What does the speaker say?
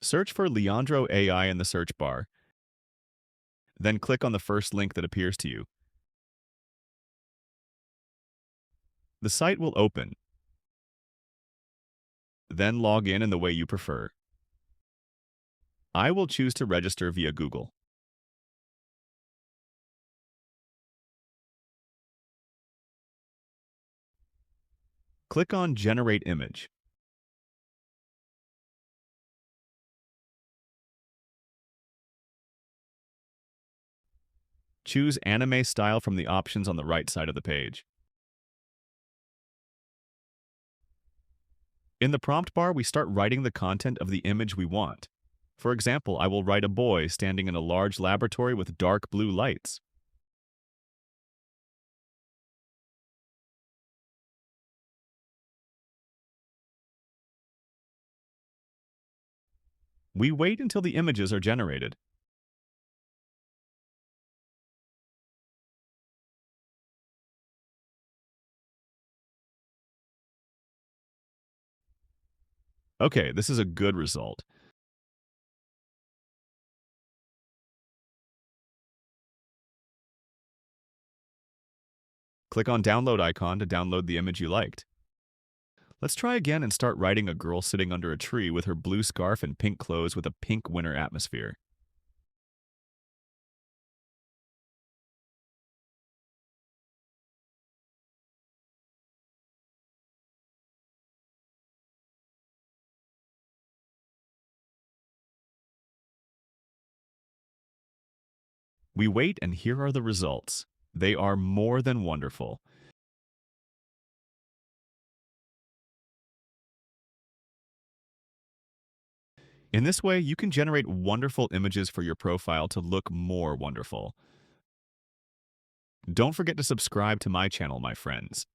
Search for Leandro AI in the search bar, then click on the first link that appears to you. The site will open. Then log in the way you prefer. I will choose to register via Google. Click on Generate Image. Choose Anime Style from the options on the right side of the page. In the prompt bar, we start writing the content of the image we want. For example, I will write a boy standing in a large laboratory with dark blue lights. We wait until the images are generated. Okay, this is a good result. Click on Download icon to download the image you liked. Let's try again and start writing a girl sitting under a tree with her blue scarf and pink clothes with a pink winter atmosphere. We wait and here are the results. They are more than wonderful. In this way, you can generate wonderful images for your profile to look more wonderful. Don't forget to subscribe to my channel, my friends.